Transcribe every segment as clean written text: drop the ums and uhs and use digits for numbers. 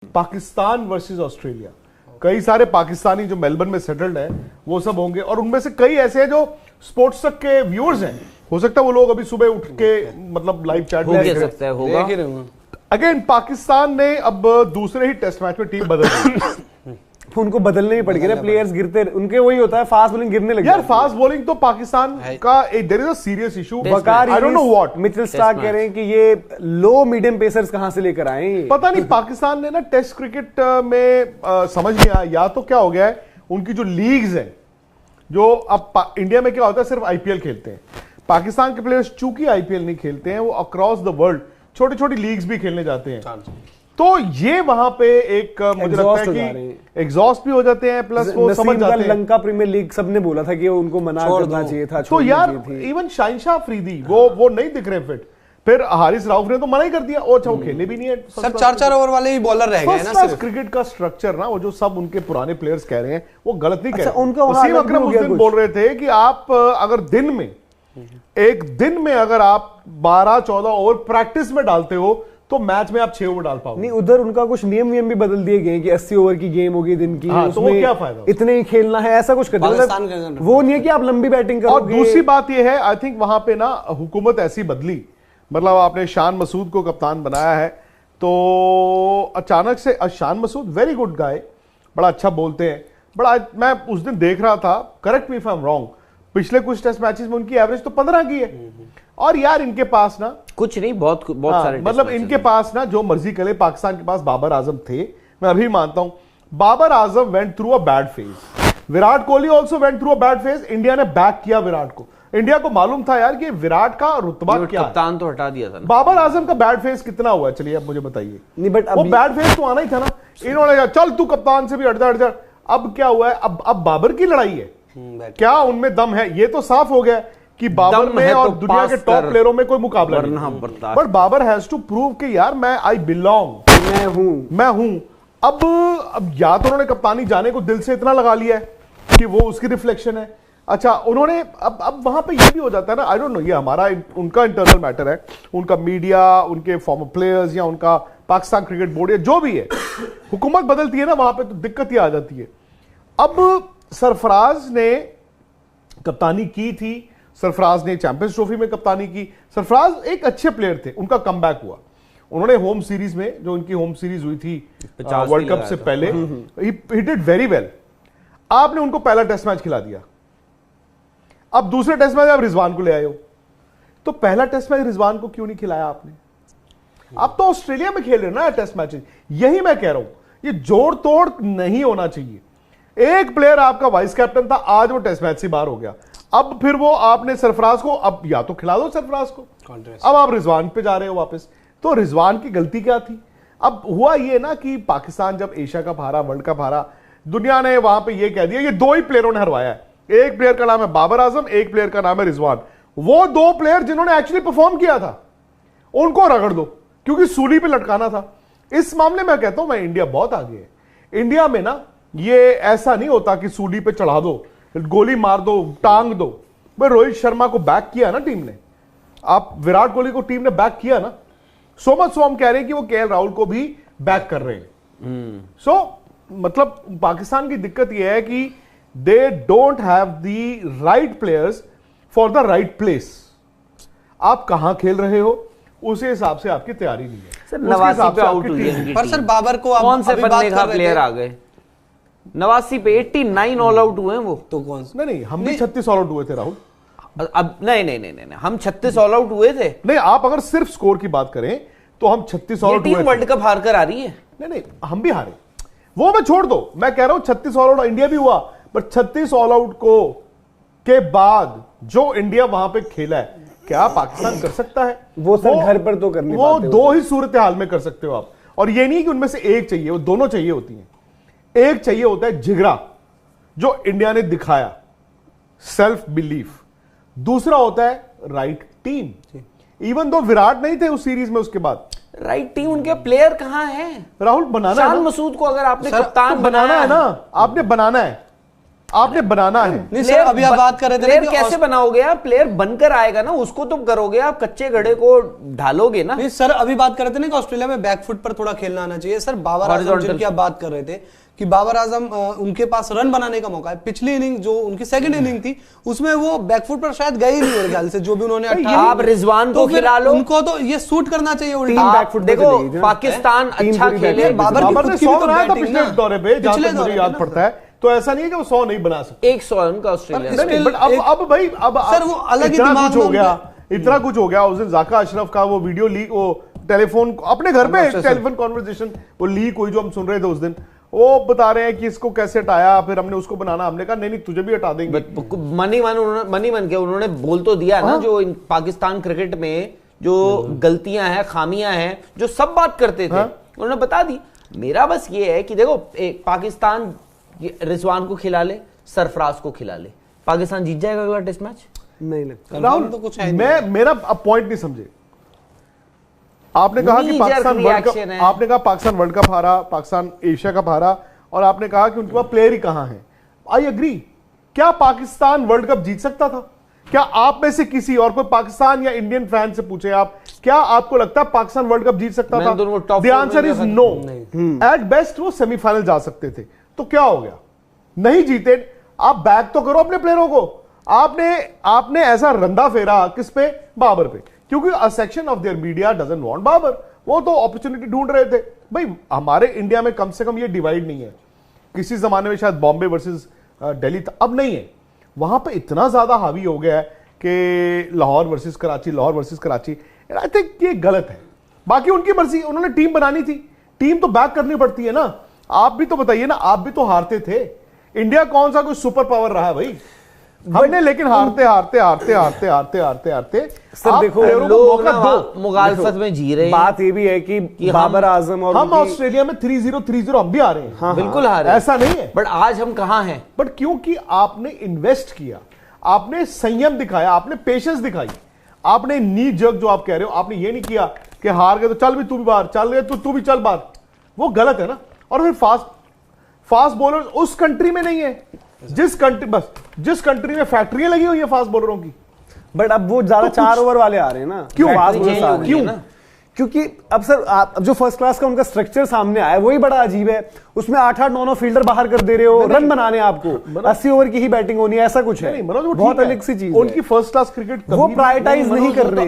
Pakistan versus Australia. कई सारे पाकिस्तानी जो मेलबर्न में सेटल्ड है वो सब होंगे, और उनमें से कई ऐसे हैं जो स्पोर्ट्स तक के व्यूअर्स हैं। हो सकता है वो लोग अभी सुबह उठ के मतलब लाइव चैट में अगेन पाकिस्तान ने अब दूसरे ही टेस्ट मैच में टीम बदल दी। उनको बदलने ही पड़ेगा ना, प्लेयर्स गिरते उनके वही होता है, फास्ट बॉलिंग गिरने लगी यार। फास्ट बॉलिंग तो पाकिस्तान का there is a serious issue. I don't know what Mitchell Starc कह रहे हैं कि ये लो मीडियम पेसर्स कहां से लेकर आए, पता नहीं। पाकिस्तान ने ना टेस्ट क्रिकेट में समझ नहीं आया, या तो क्या हो गया है उनकी जो लीग्स हैं, जो अब इंडिया में क्या होता है सिर्फ आईपीएल खेलते हैं, पाकिस्तान के प्लेयर्स चूंकि आईपीएल नहीं खेलते हैं, वो अक्रॉस द वर्ल्ड छोटी छोटी लीग्स भी खेलने जाते हैं, तो ये वहां पे एक मुझे लगता है कि एग्जॉस्ट भी हो जाते हैं, प्लस वो समझ जाते हैं। लंका प्रीमियर लीग सबने बोला था कि उनको मना करना चाहिए था, तो यार इवन शाहिनशाह अफरीदी वो नहीं दिख रहे फिट, फिर हारिस राउफ ने तो मना ही कर दिया, और अच्छा वो खेले भी नहीं है सर, 4-4 ओवर वाले ही बॉलर रह गए ना सिर्फ। क्रिकेट का स्ट्रक्चर ना, वो जो सब उनके पुराने प्लेयर्स कह रहे हैं वो गलत नहीं कह रहे। उनका वसीम अकरम उस दिन बोल रहे थे कि आप अगर दिन में एक दिन में अगर आप 12-14 ओवर प्रैक्टिस में डालते हो तो मैच में आप 6 ओवर डाल पाओगे। नहीं, उधर उनका कुछ नियम भी बदल दिए गए कि 80 ओवर की गेम होगी दिन की। हाँ, तो वो क्या फायदा, इतने ही खेलना है, ऐसा कुछ कर दिया। वो नहीं है कि आप लंबी बैटिंग करोगे। और दूसरी बात ये है, आई थिंक वहां पे ना हुकूमत ऐसी बदली, मतलब आपने शान मसूद को कप्तान बनाया है, तो अचानक से Shan Masood very good guy, बड़ा अच्छा बोलते हैं, बड़ा। मैं उस दिन देख रहा था, correct me if I am wrong, पिछले कुछ टेस्ट मैचेस में उनकी एवरेज तो 15 की है। और यार इनके पास ना कुछ नहीं, बहुत सारे मतलब इनके पास ना जो मर्जी करे। पाकिस्तान के पास बाबर आजम थे, मैं अभी मानता हूं Babar Azam went through a bad phase, Virat Kohli also went through a bad phase. India ने बैक किया विराट को, इंडिया को मालूम था यार कि विराट का रुतबा क्या है। कप्तान तो हटा दिया था ना। बाबर आजम का बैड फेज कितना हुआ, चलिए अब मुझे बताइए। नहीं, बट वो बैड फेज तो आना ही था ना। इन्होंने कहा चल तू कप्तान से भी हट जा। अब क्या हुआ है, अब बाबर की लड़ाई है, क्या उनमें दम है? ये तो साफ हो गया कि बाबर में और दुनिया के टॉप प्लेयरों में कोई मुकाबला नहीं। But Babar has to prove कि यार मैं आई बिलोंग, मैं हूं। अब या तो उन्होंने कप्तानी जाने को दिल से इतना लगा लिया है कि वो उसकी रिफ्लेक्शन है। अच्छा, उन्होंने अब वहां पे ये भी हो जाता है ना, आई डोंट नो, ये हमारा उनका इंटरनल मैटर है, उनका मीडिया, उनके फॉर्मर प्लेयर्स या उनका पाकिस्तान क्रिकेट बोर्ड या जो भी है, हुकूमत बदलती है ना वहां पे तो दिक्कत ही आ जाती है। अब सरफराज ने कप्तानी की थी, सरफराज ने चैंपियंस ट्रॉफी में कप्तानी की। सरफराज एक अच्छे प्लेयर थे, उनका कमबैक हुआ। उन्होंने होम सीरीज में, जो उनकी होम सीरीज हुई थी वर्ल्ड कप से पहले, ही डिड वेरी वेल। आपने उनको पहला टेस्ट मैच खिला दिया, अब दूसरे टेस्ट मैच आप रिजवान को ले आए हो, तो पहला टेस्ट मैच रिजवान को क्यों नहीं खिलाया आपने? आप तो ऑस्ट्रेलिया में खेल रहे हो ना टेस्ट मैच। यही मैं कह रहा हूं, ये जोड़ तोड़ नहीं होना चाहिए। एक प्लेयर आपका वाइस कैप्टन था, आज वो टेस्ट मैच से बाहर हो गया, अब फिर वो आपने सरफराज को, अब या तो खिला दो सरफराज को, अब आप रिजवान पे जा रहे हो वापस। तो रिजवान की गलती क्या थी? अब हुआ ये ना कि पाकिस्तान जब एशिया कप हारा, वर्ल्ड कप हारा, दुनिया ने वहां पे ये कह दिया ये 2 ही प्लेयरों ने हरवाया है। एक प्लेयर का नाम है बाबर आजम, एक प्लेयर का नाम है रिजवान। वो 2 प्लेयर जिन्होंने एक्चुअली परफॉर्म किया था उनको रगड़ दो, क्योंकि सूली पे लटकाना था। इस मामले में कहता हूं मैं, इंडिया बहुत आगे है। इंडिया में ना ये ऐसा नहीं होता कि सूली पे चढ़ा दो, गोली मार दो, टांग दो। भाई रोहित शर्मा को बैक किया ना टीम ने, आप विराट कोहली को टीम ने बैक किया ना, सो मच सो हम कह रहे हैं कि वो केएल राहुल को भी बैक कर रहे हैं। सो मतलब पाकिस्तान की दिक्कत यह है कि they don't have the right players for the right place. आप कहां खेल रहे हो उस हिसाब से आपकी तैयारी नहीं है। सर नवासी पे आउट हुई, पर सर बाबर को कौन से बनने का प्लेयर आ गए? 89 पे 89 ऑल आउट हुए हैं वो तो। कौन से? नहीं, हम भी 36 ऑल आउट हुए थे राहुल। अब नहीं, हम 36 ऑल आउट हुए थे। नहीं, आप अगर सिर्फ स्कोर की बात करें तो हम 36 ऑल आउट हुए थे। टीम वर्ल्ड कप हार कर आ रही है। नहीं, हम भी हारे, वो मैं छोड़ दो। मैं कह रहा हूं 36 ऑल आउट इंडिया भी हुआ, पर 36 ऑल आउट को के बाद जो इंडिया वहां पे खेला है, क्या पाकिस्तान कर सकता है? वो सर घर पर तो करने वो 2 ही सूरत हाल में कर सकते हो आप। और ये नहीं कि उनमें से एक चाहिए, वो दोनों चाहिए होती हैं। एक चाहिए होता है जिगरा, जो इंडिया ने दिखाया, सेल्फ बिलीफ। दूसरा होता है right team. Even though Virat नहीं थे उस सीरीज में, उसके बाद राइट टीम, उनके प्लेयर कहां हैं? राहुल बनाना शान मसूद को अगर आपने कप्तान बनाना है ना, आपने बनाना है। आपने बनाना है। नहीं सर, अभी आप बात कर रहे थे प्लेयर कैसे बनाओगे आप? प्लेयर बनकर आएगा ना, उसको तुम करोगे, आप कच्चे घड़े को ढालोगे ना। नहीं सर, अभी बात कर रहे थे ना कि ऑस्ट्रेलिया में बैकफुट पर थोड़ा खेलना आना चाहिए। सर बाबर आजम जिनकी आप बात कर रहे थे कि बाबर आजम उनके पास रन बनाने का मौका है। पिछली इनिंग जो उनकी सेकंड इनिंग थी उसमें वो बैकफुट पर शायद गए ही नहीं मेरे ख्याल से, जो भी उन्होंने आप रिजवान को खिला लो, उनको तो ये सूट करना चाहिए उल्टा। बैकफुट देखो पाकिस्तान अच्छा खेले, बाबर ने 100 बनाया था पिछले दौरे पे, जहां तक मुझे याद पड़ता है। तो ऐसा नहीं है कि वो 100 नहीं बना सकते। 100 है उनका ऑस्ट्रेलिया। बट अब भाई अब सर वो अलग ही इतना दिमाग कुछ हो गया, इतना कुछ हो गया। उस दिन जाका अशरफ का वो वीडियो लीक, वो टेलीफोन अपने घर पे टेलीफोन कॉन्वर्सेशन वो लीक हुई जो हम सुन रहे थे उस दिन। वो बता रहे हैं कि इसको कैसे हटाया, फिर हमने उसको बनाना। हमने कहा नहीं तुझे भी हटा देंगे। मनी मन के उन्होंने बोल तो दिया ना, जो पाकिस्तान क्रिकेट में जो गलतियां हैं, खामियां हैं, जो सब बात करते थे उन्होंने बता दी। मेरा बस ये है कि देखो पाकिस्तान रिजवान को खिला ले, सरफराज को खिला ले, पाकिस्तान जीत जाएगा अगला टेस्ट मैच। नहीं लगता राहुल तो कुछ है मैं मेरा अब पॉइंट नहीं समझे। आपने कहा कि पाकिस्तान वर्ल्ड कप, आपने कहा पाकिस्तान वर्ल्ड कप हारा, पाकिस्तान एशिया कप हारा, और आपने कहा कि उनके पास प्लेयर ही कहां है। I agree. क्या पाकिस्तान वर्ल्ड कप जीत सकता था? क्या आप में से किसी और कोई पाकिस्तान या इंडियन फैन से पूछे आप, क्या आपको लगता है पाकिस्तान वर्ल्ड कप जीत सकता था? The answer is no. At best वो सेमीफाइनल जा सकते थे। तो क्या हो गया? नहीं जीते। आप बैक तो करो अपने प्लेयरों को। आपने ऐसा रंदा फेरा किस पे? बाबर पे, क्योंकि a section of their media doesn't want Babar. वो तो अपॉर्चुनिटी ढूंढ रहे थे। भाई हमारे इंडिया में कम से कम ये डिवाइड नहीं है। किसी जमाने में शायद बॉम्बे वर्सेस दिल्ली था, अब नहीं है। वहां पे इतना ज्यादा हावी हो गया है कि Lahore versus Karachi, Lahore versus Karachi. I think ये गलत है। बाकी उनकी मर्जी, उन्होंने टीम बनानी थी, टीम तो बैक करनी पड़ती है ना। आप भी तो बताइए ना, आप भी तो हारते थे। इंडिया कौन सा कोई सुपर पावर रहा है भाई? हमने लेकिन हारते हारते हारते हारते हारते हारते हारते सर देखो लोग मुगालफत में जी रहे हैं। बात ये भी है कि बाबर आजम और हम ऑस्ट्रेलिया में 3-0 हम भी आ रहे हैं। हाँ, बिल्कुल हार रहे हैं, ऐसा नहीं है। बट आज हम कहां हैं? बट क्योंकि आपने इन्वेस्ट किया, आपने संयम दिखाया, आपने पेशेंस दिखाई, आपने नी जग जो आप कह रहे हो, आपने ये नहीं किया कि हार गए तो चल भी तू भी बाहर, चल गए तो तू भी चल बाहर। वो गलत है ना। और फिर फास्ट बॉलर उस कंट्री में नहीं है जिस कंट्री में फैक्ट्रियां लगी हुई है फास्ट बॉलरों की। बट अब वो ज्यादा 4 ओवर वाले आ रहे हैं ना। क्यों? क्योंकि अब सर अब जो फर्स्ट क्लास का उनका स्ट्रक्चर सामने आया वही बड़ा अजीब है। उसमें 8-8 9-9 फील्डर बाहर कर दे रहे हो, रन बनाने आपको 80 ओवर की ही बैटिंग होनी है, ऐसा कुछ है। बहुत अलग सी चीज। उनकी फर्स्ट क्लास क्रिकेट वो प्रायोरिटाइज नहीं कर रहे।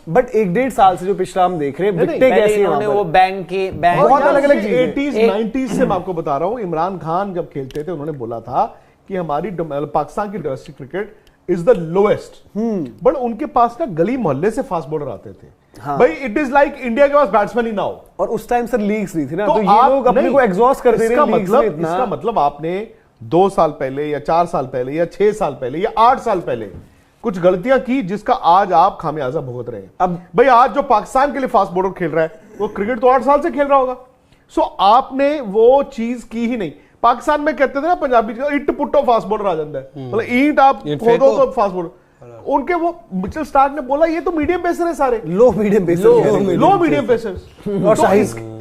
बट 1-1.5 साल से जो पिछला हम देख रहे हैं, विकेटें कैसी हैं, वो बैंक बहुत अलग अलग चीज। 80s 90s से मैं आपको बता रहा हूं, इमरान खान जब खेलते थे उन्होंने बोला था कि हमारी पाकिस्तान की domestic cricket is the lowest. But उनके पास ना गली मोहल्ले से फास्ट बॉलर आते थे। हाँ। भाई इट इज लाइक इंडिया के पास बैट्समैन ही ना हो। और उस टाइम सर लीग्स नहीं थी ना, तो ये लोग अपने को एग्जॉस्ट कर दे रहे हैं। इसका मतलब आपने 2 साल पहले या 4 साल पहले या 6 साल पहले या 8 साल पहले कुछ गलतियां की जिसका आज आप खामियाजा भुगत रहे हैं। अब भाई आज जो पाकिस्तान के लिए फास्ट बॉलर खेल रहा है वो क्रिकेट तो 8 साल से खेल रहा होगा। सो आपने वो चीज की ही नहीं। पाकिस्तान में कहते थे ना पंजाबी ईट पुट्टो फास्ट बॉलर आ जाता है, मतलब ईंट आप खोदो तो फास्ट बॉलर। उनके वो मिचेल स्टार्क ने बोला ये तो मीडियम पेसर है सारे, लो मीडियम पेसर और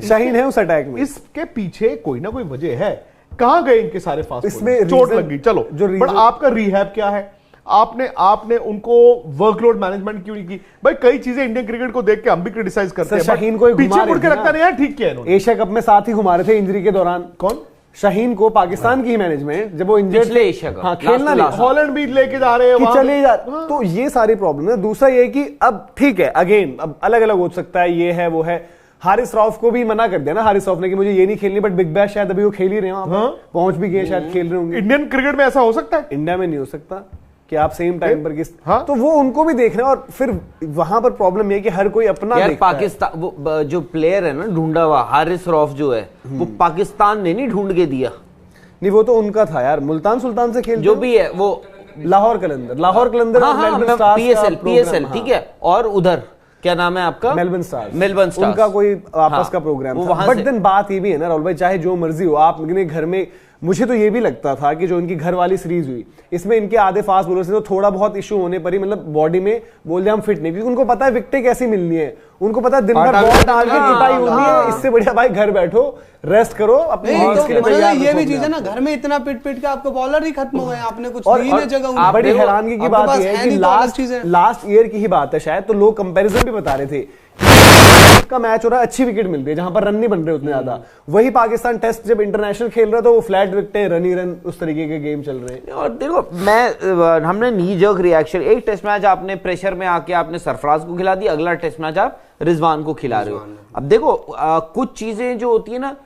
शाहीन है उस अटैक में। इसके पीछे कोई ना कोई वजह है। कहां गए इनके सारे फास्ट? इसमें चोट लग गई, चलो। बट आपका रिहैब क्या है? आपने उनको वर्कलोड मैनेजमेंट क्यों नहीं की? भाई कई चीजें इंडियन क्रिकेट को देख के हम भी क्रिटिसाइज करते हैं। शाहीन को पीछे मुड़ के लगता नहीं यार ठीक किया इन्होंने। एशिया कप में साथ ही घुमा रहे थे इंजरी के दौरान। कौन? शाहीन को पाकिस्तान की मैनेजमेंट जब वो इंजर्ड एशिया कप, हाँ, खेलना नहीं, हॉलैंड भी लेके जा रहे हैं चले जा। तो ये सारी प्रॉब्लम है। दूसरा ये कि अब ठीक है, अगेन अब अलग अलग हो सकता है, ये है वो है। हारिस रऊफ को भी मना कर दिया ना हारिस रऊफ ने कि मुझे ये नहीं खेलनी, बट बिग बैश शायद अभी वो खेल ही रहे हैं, पहुंच भी गए, शायद खेल रहे होंगे। इंडियन क्रिकेट में ऐसा हो सकता है? इंडिया में नहीं हो सकता कि आप सेम टाइम पर हाँ? तो वो उनको भी देखना है। और फिर वहां पर प्रॉब्लम ये कि हर कोई अपना पाकिस्तान वो जो प्लेयर है ना ढूंढा हुआ हारिस रऊफ जो है वो पाकिस्तान ने नहीं ढूंढ के दिया। नहीं वो तो उनका था यार, मुल्तान सुल्तान से खेल जो भी है वो लाहौर कलंदर पीएसएल ठीक है। और उधर क्या नाम है आपका? Melbourne stars. उनका कोई आपस का प्रोग्राम था। बट देन बात ये भी है ना राहुल भाई, चाहे जो मर्जी हो, आप अपने घर में मुझे तो ये भी लगता था कि जो इनकी घर वाली सीरीज हुई इसमें इनके आधे फास्ट बॉलर से तो थोड़ा बहुत इशू होने पर ही मतलब बॉडी में बोल दिया हम फिट नहीं, क्योंकि उनको पता है विकेटें कैसी मिलनी है, उनको पता है दिन भर बॉल डाल के पिटाई होनी है, इससे बढ़िया भाई घर बैठो रेस्ट करो अपनी लीग्स के लिए तैयार। ये भी चीज है ना, घर में इतना पिट पिट के आपके बॉलर ही खत्म हो गए, आपने कुछ दी नहीं जगह। बड़ी हैरानगी की बात यह है कि लास्ट ईयर की ही बात है शायद, तो लोग कंपैरिजन भी बता रहे थे का मैच हो रहा है, अच्छी विकेट मिल रही है जहां पर रन नहीं बन रहे उतने ज्यादा, वही पाकिस्तान टेस्ट जब इंटरनेशनल खेल रहा था वो फ्लैट विकेटें रन ही रन उस तरीके के गेम चल रहे हैं। और देखो हमने नी जर्क रिएक्शन, एक टेस्ट मैच आपने प्रेशर में आके आपने सरफराज को खिला दिया, अगला टेस्ट मैच आप रिजवान को खिला रहे हो। अब देखो कुछ चीजें जो होती है ना,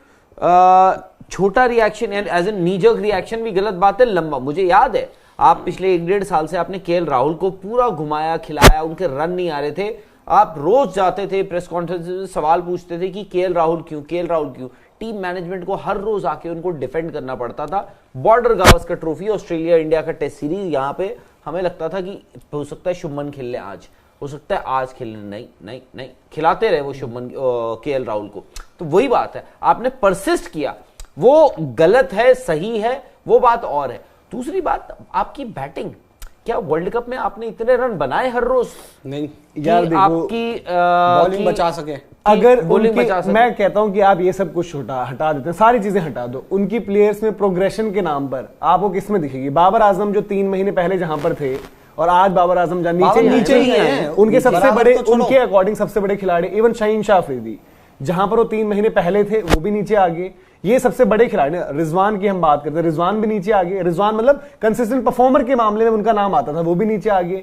छोटा reaction as a knee jerk reaction भी गलत बात है, लंबा। मुझे याद है आप पिछले 1-1.5 साल से आपने केएल राहुल को पूरा घुमाया खिलाया, उनके रन नहीं आ रहे थे, आप रोज जाते थे प्रेस कॉन्फ्रेंस में सवाल पूछते थे कि केएल राहुल क्यों, केएल राहुल क्यों। टीम मैनेजमेंट को हर रोज आके उनको डिफेंड करना पड़ता था। Border Gavaskar trophy, Australia India का टेस्ट सीरीज, यहाँ पे हमें लगता था कि हो सकता है शुभमन खेल ले आज, हो सकता है आज खेलने, नहीं नहीं नहीं, खिलाते रहे वो शुभमन केएल राहुल को। तो वही बात है, आपने परसिस्ट किया, वो गलत है सही है वो बात और है। दूसरी बात आपकी बैटिंग, क्या वर्ल्ड कप में आपने इतने रन बनाए हर रोज? नहीं यार देखो, आपकी बॉलिंग बचा सके, अगर मैं कहता हूं कि आप ये सब कुछ हटा देते हैं, सारी चीजें हटा दो, उनकी प्लेयर्स में प्रोग्रेशन के नाम पर आपको किसमें दिखेगी? बाबर आजम जो 3 महीने पहले जहां पर थे और आज बाबर आजम जहां नीचे ही हैं, उनके सबसे बड़े, उनके अकॉर्डिंग सबसे बड़े खिलाड़ी इवन शाहीन शाह अफरीदी, जहां पर वो 3 महीने पहले थे वो भी नीचे आ गए। ये सबसे बड़े खिलाड़ी, रिजवान की हम बात करते हैं, रिजवान भी नीचे आ गए। रिजवान मतलब कंसिस्टेंट परफॉर्मर के मामले में उनका नाम आता था, वो भी नीचे आ गए।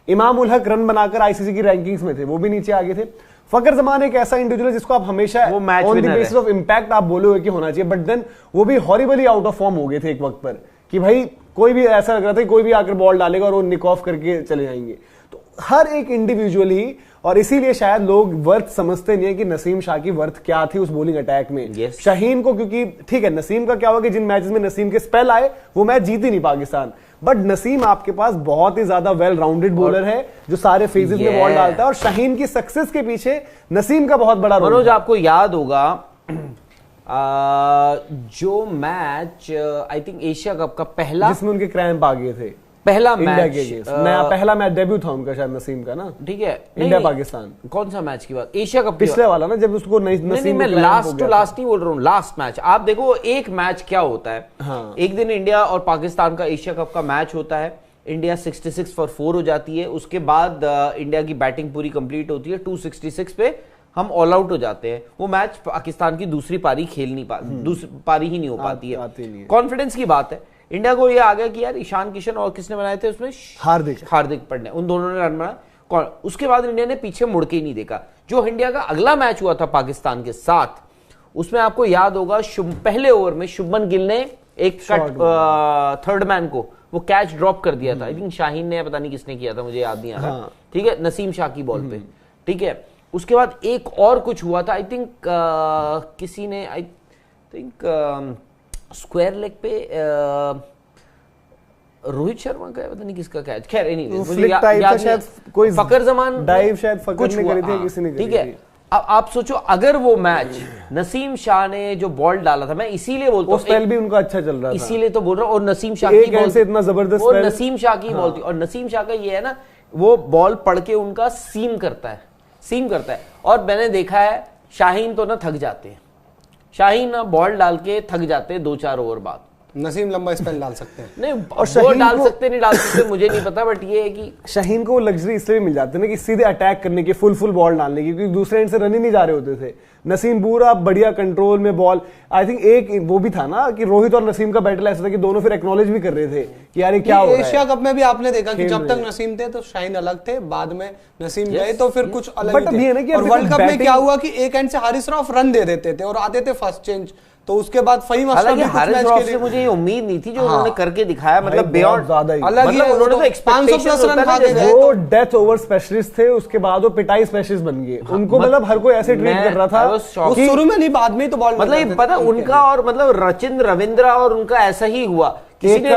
इमाम उल हक रन बनाकर आईसीसी की रैंकिंग्स में थे, वो भी नीचे आ गए थे। फकर जमान एक ऐसा इंडिविजुअल है जिसको आप हमेशा on the basis of impact आप बोलोगे कि होना चाहिए, बट देन वो भी हॉरिबली आउट ऑफ फॉर्म हो गए थे एक वक्त पर, कि भाई कोई भी ऐसा लग रहा था कोई भी आकर बॉल डालेगा और वो निक ऑफ करके चले जाएंगे। तो हर एक इंडिविजुअल ही, और इसीलिए शायद लोग वर्थ समझते नहीं है कि नसीम शाह की वर्थ क्या थी उस बॉलिंग अटैक में। शाहीन को, क्योंकि ठीक है नसीम का क्या हुआ कि जिन मैचेस में नसीम के स्पेल आए वो मैच जीती नहीं पाकिस्तान, बट नसीम आपके पास बहुत ही ज्यादा वेल राउंडेड बॉलर है जो सारे फेजेस में बॉल डालता है, और शाहीन की सक्सेस के पीछे नसीम का बहुत बड़ा रोल। मनोज आपको याद होगा जो match I think Asia cup का पहला, जिसमें उनके क्रैम्प आ गए थे, पहला मैच, पहला मैच डेब्यू था उनका शायद नसीम का ना, ठीक है, इंडिया पाकिस्तान। कौन सा मैच की बात? एशिया कप पिछले वाला ना, जब उसको नहीं, मैं लास्ट टू लास्ट ही बोल रहा हूँ, लास्ट मैच। आप देखो एक मैच क्या होता है, हाँ। एक दिन इंडिया और पाकिस्तान का एशिया कप का मैच होता है, इंडिया 66 for 4 हो जाती है, उसके बाद इंडिया की बैटिंग पूरी कंप्लीट होती है, 266 पे हम ऑल आउट हो जाते हैं। वो मैच पाकिस्तान की दूसरी पारी खेल नहीं पाती, दूसरी पारी ही नहीं हो पाती है। कॉन्फिडेंस की बात है, इंडिया को ये आ गया कि यार ईशान किशन और किसने बनाए थे उसमें, हार्दिक पांड्या, उन दोनों ने रन बनाया। उसके बाद इंडिया ने पीछे मुड़ के ही नहीं देखा। जो इंडिया का अगला मैच हुआ था पाकिस्तान के साथ, उसमें आपको याद होगा पहले ओवर में शुभमन गिल ने एक थर्ड मैन को वो कैच ड्रॉप कर दिया था, आई थिंक शाहीन ने, पता नहीं किसने किया था, मुझे याद नहीं आ रहा, ठीक है, नसीम शाह की बॉल पे, ठीक है। उसके बाद एक और कुछ हुआ था, आई थिंक किसी ने, आई थिंक स्क्वायर लेग पे रोहित शर्मा का, पता नहीं किसका कैच, खैर कोई फकर जमान डाइव शायद फकर ने करी थी, किसी ने करी, ठीक है। अब आप सोचो अगर वो मैच नसीम शाह ने जो बॉल डाला था, मैं इसीलिए बोलता हूं, स्पेल भी उनका अच्छा चल रहा था, इसीलिए तो बोल रहा हूं, और नसीम शाह की बॉल इतना जबरदस्त, और नसीम शाह की बॉल थी, और नसीम शाह का ये है ना, वो बॉल पढ़ के उनका सीम करता है, और मैंने देखा है शाहीन तो ना थक जाते हैं, शाहीन ना बॉल डाल के थक जाते हैं 2-4 ओवर बाद। नसीम लंबा स्पेल डाल सकते हैं, नहीं और डाल सकते नहीं डाल सकते मुझे नहीं पता, बट ये है कि शाहीन को लग्जरी इसलिए मिल जाती है ना कि सीधे अटैक करने की, फुल बॉल डालने की, क्योंकि दूसरे एंड से रन ही नहीं जा रहे होते थे। नसीम पूरा बढ़िया कंट्रोल में बॉल, आई थिंक एक वो भी था ना कि रोहित और नसीम का बैटल ऐसा था कि दोनों फिर एक्नॉलेज भी कर रहे थे कि यार क्या हो रहा है। एशिया कप में भी आपने देखा कि जब तक नसीम थे तो शाहीन अलग थे, बाद में नसीम गए तो फिर कुछ अलग थे। और वर्ल्ड कप में क्या हुआ कि एक एंड से हारिस रऊफ रन दे देते थे और आते थे फर्स्ट चेंज, तो उसके बाद फहीम अशरफ भी हारिस रऊफ से मुझे ये उम्मीद नहीं थी जो उन्होंने करके दिखाया, मतलब बियॉन्ड अलग ही, उन्होंने तो 500+ रन खा के वो डेथ ओवर स्पेशलिस्ट थे, उसके बाद वो पिटाई स्पेशलिस्ट बन गए। उनको मतलब हर कोई ऐसे ट्रीट कर रहा था, शुरू में नहीं बाद में तो बॉल, मतलब पता उनका और मतलब रचिंद्र रविंद्र और उनका ऐसा ही हुआ किसी ने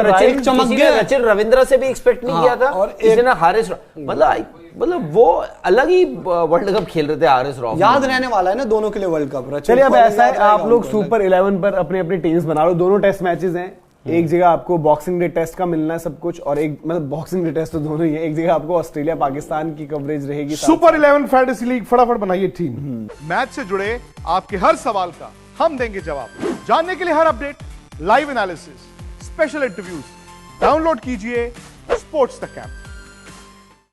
गया। रचिन रविंद्र से भी एक्सपेक्ट नहीं किया था, और किसी ने हारिस, मतलब वो अलग ही वर्ल्ड कप खेल रहे थे हारिस रॉफ। याद रहने वाला है ना दोनों के लिए वर्ल्ड कप। चलिए अब ऐसा है, आप लोग सुपर 11 पर अपने अपने टीम्स बना लो। दोनों टेस्ट मैचेस हैं, एक जगह आपको बॉक्सिंग डे टेस्ट का मिलना है सब कुछ, और एक मतलब बॉक्सिंग डे टेस्ट तो दोनों ही है, एक जगह आपको ऑस्ट्रेलिया पाकिस्तान की कवरेज रहेगी। सुपर 11 फैंटेसी लीग फटाफट बनाइए टीम। मैच से जुड़े आपके हर सवाल का हम देंगे जवाब। जानने के लिए हर update, live analysis, special interviews, download कीजिए स्पोर्ट्स तक ऐप।